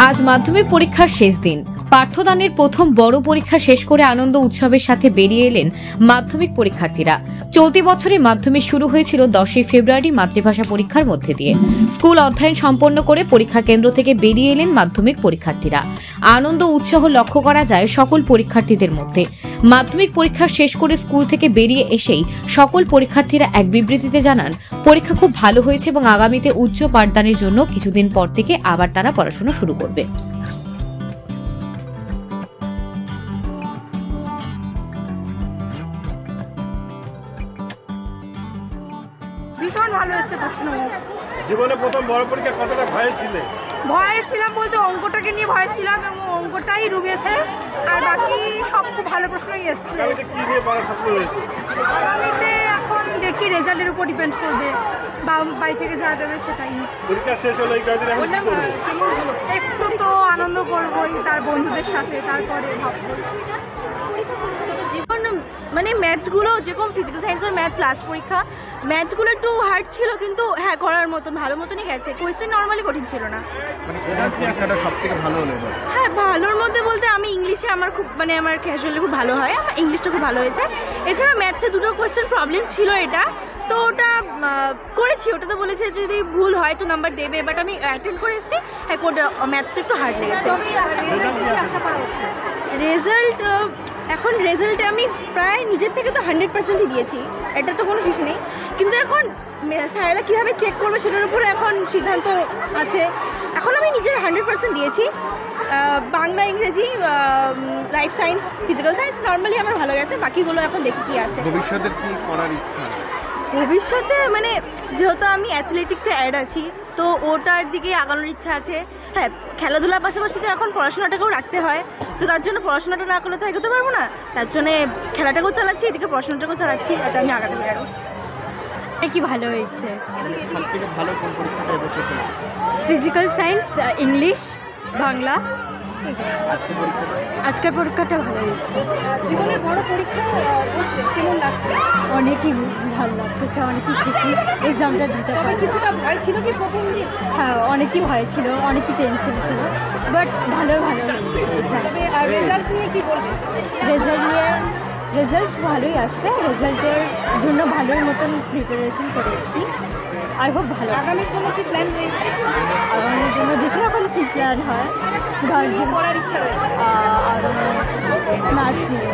আজ মাধ্যমিক পরীক্ষার শেষ দিন। পাঠ্যদানের প্রথম বড় পরীক্ষা শেষ করে আনন্দ উৎসবের সাথে বেরিয়ে এলেন মাধ্যমিক পরীক্ষার্থীরা। চলতি বছরে মাধ্যমিক শুরু হয়েছিল 10ই ফেব্রুয়ারি মাতৃভাষা পরীক্ষার মধ্যে দিয়ে। স্কুল অধ্যয়ন সম্পন্ন করে পরীক্ষা কেন্দ্র থেকে বেরিয়ে এলেন মাধ্যমিক পরীক্ষার্থীরা। আনন্দ উৎসাহ লক্ষ্য করা যায় সকল পরীক্ষার্থীদের মধ্যে। মাধ্যমিক পরীক্ষা শেষ করে স্কুল থেকে বেরিয়ে এসেই সকল পরীক্ষার্থীরা এক বিবৃতিতে জানান, পরীক্ষা খুব ভালো হয়েছে এবং আগামীতে উচ্চ পাঠদানের জন্য কিছুদিন পর থেকে আবার তারা পড়াশোনা শুরু করবে। ভীষণ ভালো এসেছে প্রশ্ন। জীবনে প্রথম বড় পরীক্ষা কতটা ভয় ছিলে? ভয় ছিলাম বলতে অঙ্কটাকে নিয়ে ভয় ছিলাম এবং অঙ্কটাই ডুবেছে, আর বাকি সব খুব ভালো প্রশ্নই এসছে। কি নিয়ে পড়ার স্বপ্ন রয়েছে? আগামীতে এখন দেখি রেজাল্টের উপর ডিপেন্ড করবে, বা বাড়ি থেকে যা দেবে সেটাই। পরীক্ষা শেষ হলে এই কয়েকদিন এখন কি করবে? একটু তো আনন্দ করবোই তার বন্ধুদের সাথে, তারপরে ভাববো। জীবন মানে ম্যাথসগুলো যেরকম ফিজিক্যাল সায়েন্সের ম্যাথস লাস্ট পরীক্ষা, ম্যাথসগুলো একটু হার্ড ছিল কিন্তু হ্যাঁ করার মতন ভালো মতনই গেছে। কোয়েশ্চেন নর্মালি কঠিন ছিল না। মানে কোন পরীক্ষাটা সবথেকে ভালো হলো? হ্যাঁ ভালোর মধ্যে বলতে আমি ইংলিশে আমার খুব আমার ক্যাজুয়ালি খুব ভালো হয়, আমার ইংলিশটা খুব ভালো হয়েছে। এছাড়া ম্যাথসে দুটো কোয়েশ্চেন প্রবলেম ছিল, এটা তো ওটা করেছি, ওটা তো বলেছে যদি ভুল হয় তো নাম্বার দেবে, বাট আমি অ্যাটেন্ড করে এসেছি। হ্যাঁ ম্যাথসটা একটু হার্ড লেগেছে। রেজাল্ট এখন রেজাল্টে আমি প্রায় নিজের থেকে তো 100%ই দিয়েছি, এটা তো কোনো কিছু নেই, কিন্তু এখন স্যারেরা কীভাবে চেক করবে সেটার উপরে এখন সিদ্ধান্ত আছে। এখন আমি নিজের 100% দিয়েছি। বাংলা, ইংরেজি, life science, physical science normally আমার ভালো গেছে, বাকিগুলো এখন দেখি কী আসে। ভবিষ্যতে কী করার ইচ্ছা? ভবিষ্যতে যেহেতু আমি অ্যাথলেটিক্সে অ্যাড আছি তো ওটার দিকে আগানোর ইচ্ছা আছে। হ্যাঁ খেলাধুলার পাশাপাশি তো এখন পড়াশোনাটাকেও রাখতে হয়, তো তার জন্য পড়াশোনাটা না করলে তো এগোতে পারবো না, তার জন্যে খেলাটাকেও চালাচ্ছি, এদিকে পড়াশোনাটাকেও চালাচ্ছি, যাতে আমি আগাতে পারবো। কি ভালো হয়েছে? সবথেকে ভালো কোন পরীক্ষাটা এবছর হলো? Physical science, English, Bangla. আজকের পরীক্ষাটা ভালো হয়েছে। জীবনের বড় পরীক্ষা কেমন লাগছে? অনেকই ভালো লাগছে, অনেকই খুশি এক্সামটা দিতে পারি। কিছুটা ভয় ছিল কি প্রথম দিন? হ্যাঁ অনেকই ভয় ছিল, অনেকই টেনশন ছিল, বাট ভালো রেজাল্ট নিয়ে কি বলবেন? রেজাল্ট ভালোই আসছে, রেজাল্টের জন্য ভালোর মতন প্রিপারেশন করেছি। আই হোপ ভালো। আগামীর জন্য কি প্ল্যান রয়েছে? আগামীর জন্য দেখি এখন কী প্ল্যান হয়। পড়ার ইচ্ছা রয়েছে আর নাচ নিয়ে।